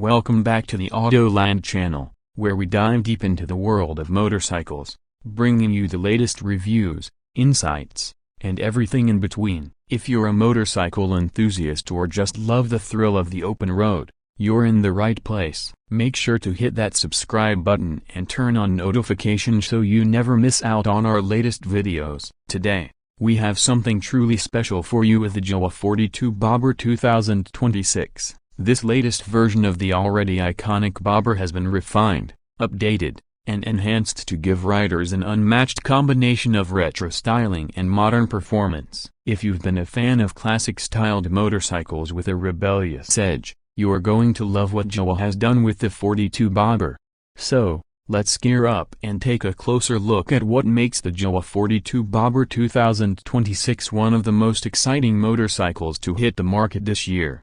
Welcome back to the Autoland channel, where we dive deep into the world of motorcycles, bringing you the latest reviews, insights, and everything in between. If you're a motorcycle enthusiast or just love the thrill of the open road, you're in the right place. Make sure to hit that subscribe button and turn on notifications so you never miss out on our latest videos. Today, we have something truly special for you with the Jawa 42 Bobber 2026. This latest version of the already iconic bobber has been refined, updated, and enhanced to give riders an unmatched combination of retro styling and modern performance. If you've been a fan of classic-styled motorcycles with a rebellious edge, you are going to love what Jawa has done with the 42 Bobber. So, let's gear up and take a closer look at what makes the Jawa 42 Bobber 2026 one of the most exciting motorcycles to hit the market this year.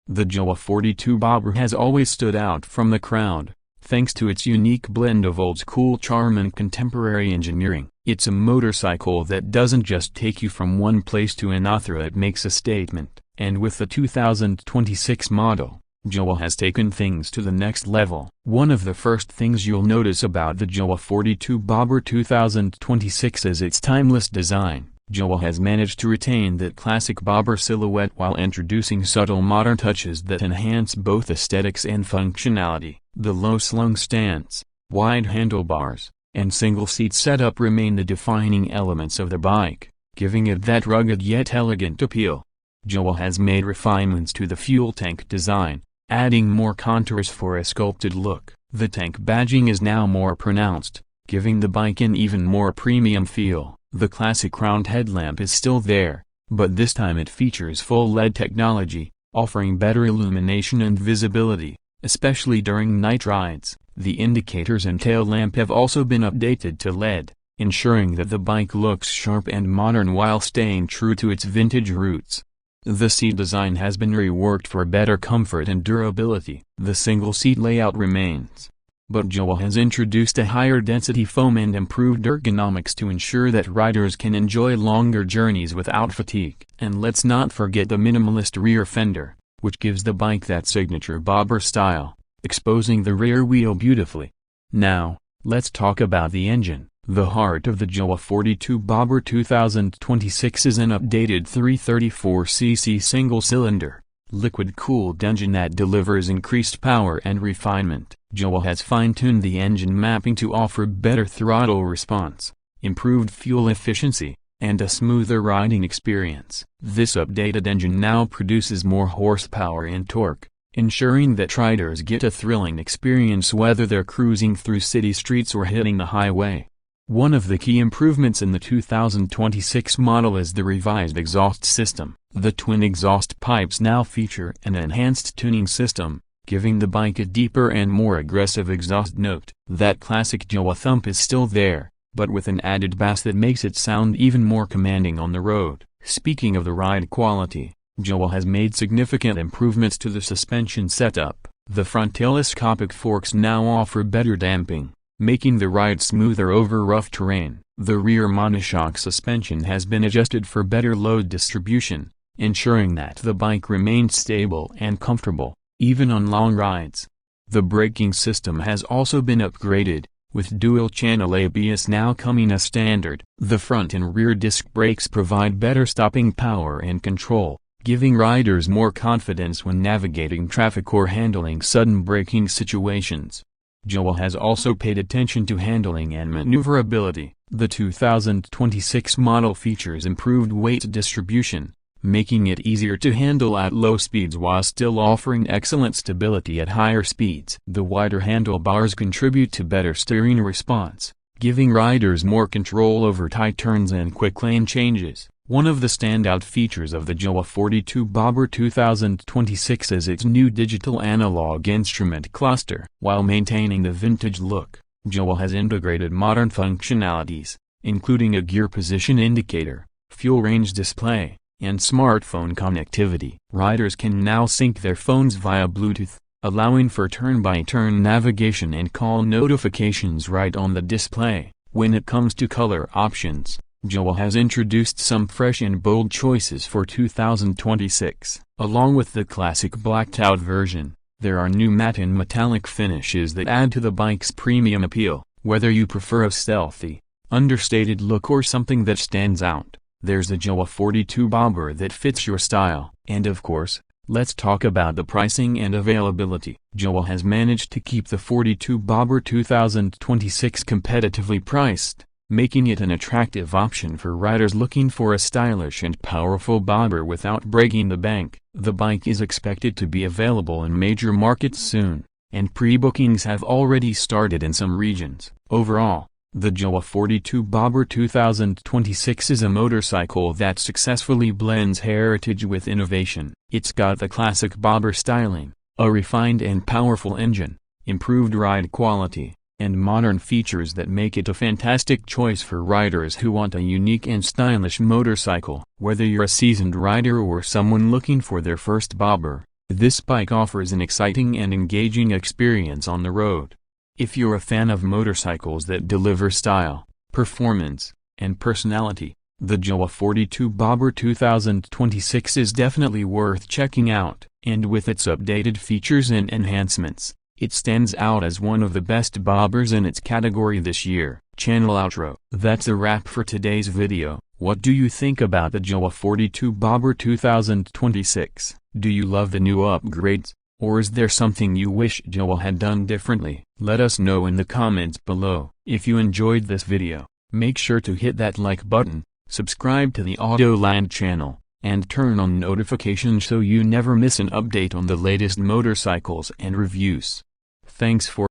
The Jawa 42 Bobber has always stood out from the crowd, thanks to its unique blend of old-school charm and contemporary engineering. It's a motorcycle that doesn't just take you from one place to another, it makes a statement. And with the 2026 model, Jawa has taken things to the next level. One of the first things you'll notice about the Jawa 42 Bobber 2026 is its timeless design. Jawa has managed to retain that classic bobber silhouette while introducing subtle modern touches that enhance both aesthetics and functionality. The low-slung stance, wide handlebars, and single-seat setup remain the defining elements of the bike, giving it that rugged yet elegant appeal. Jawa has made refinements to the fuel tank design, adding more contours for a sculpted look. The tank badging is now more pronounced, giving the bike an even more premium feel. The classic round headlamp is still there, but this time it features full LED technology, offering better illumination and visibility, especially during night rides. The indicators and tail lamp have also been updated to LED, ensuring that the bike looks sharp and modern while staying true to its vintage roots. The seat design has been reworked for better comfort and durability. The single-seat layout remains, but Jawa has introduced a higher density foam and improved ergonomics to ensure that riders can enjoy longer journeys without fatigue. And let's not forget the minimalist rear fender, which gives the bike that signature bobber style, exposing the rear wheel beautifully. Now, let's talk about the engine. The heart of the Jawa 42 Bobber 2026 is an updated 334cc single-cylinder, liquid-cooled engine that delivers increased power and refinement. Jawa has fine-tuned the engine mapping to offer better throttle response, improved fuel efficiency, and a smoother riding experience. This updated engine now produces more horsepower and torque, ensuring that riders get a thrilling experience whether they're cruising through city streets or hitting the highway. One of the key improvements in the 2026 model is the revised exhaust system. The twin exhaust pipes now feature an enhanced tuning system, giving the bike a deeper and more aggressive exhaust note. That classic Jawa thump is still there, but with an added bass that makes it sound even more commanding on the road. Speaking of the ride quality, Jawa has made significant improvements to the suspension setup. The front telescopic forks now offer better damping, making the ride smoother over rough terrain. The rear monoshock suspension has been adjusted for better load distribution, ensuring that the bike remains stable and comfortable, even on long rides. The braking system has also been upgraded, with dual-channel ABS now coming as standard. The front and rear disc brakes provide better stopping power and control, giving riders more confidence when navigating traffic or handling sudden braking situations. Jawa has also paid attention to handling and maneuverability. The 2026 model features improved weight distribution, making it easier to handle at low speeds while still offering excellent stability at higher speeds. The wider handlebars contribute to better steering response, giving riders more control over tight turns and quick lane changes. One of the standout features of the Jawa 42 Bobber 2026 is its new digital analog instrument cluster. While maintaining the vintage look, Jawa has integrated modern functionalities, including a gear position indicator, fuel range display, and smartphone connectivity. Riders can now sync their phones via Bluetooth, allowing for turn-by-turn navigation and call notifications right on the display. When it comes to color options, Jawa has introduced some fresh and bold choices for 2026. Along with the classic blacked-out version, There are new matte and metallic finishes that add to the bike's premium appeal. Whether you prefer a stealthy, understated look or something that stands out, there's a Jawa 42 bobber that fits your style. And of course, let's talk about the pricing and availability. Jawa has managed to keep the 42 bobber 2026 competitively priced, making it an attractive option for riders looking for a stylish and powerful bobber without breaking the bank. The bike is expected to be available in major markets soon, and pre-bookings have already started in some regions. Overall, the Jawa 42 bobber 2026 is a motorcycle that successfully blends heritage with innovation. It's got the classic bobber styling, a refined and powerful engine, improved ride quality, and modern features that make it a fantastic choice for riders who want a unique and stylish motorcycle. Whether you're a seasoned rider or someone looking for their first bobber, this bike offers an exciting and engaging experience on the road. If you're a fan of motorcycles that deliver style, performance, and personality, the Jawa 42 bobber 2026 is definitely worth checking out. And with its updated features and enhancements, it stands out as one of the best bobbers in its category this year. Channel outro. That's a wrap for today's video. What do you think about the Jawa 42 bobber 2026? Do you love the new upgrades, or is there something you wish Jawa had done differently? Let us know in the comments below. If you enjoyed this video, make sure to hit that like button, subscribe to the Autoland channel, and turn on notifications so you never miss an update on the latest motorcycles and reviews. Thanks for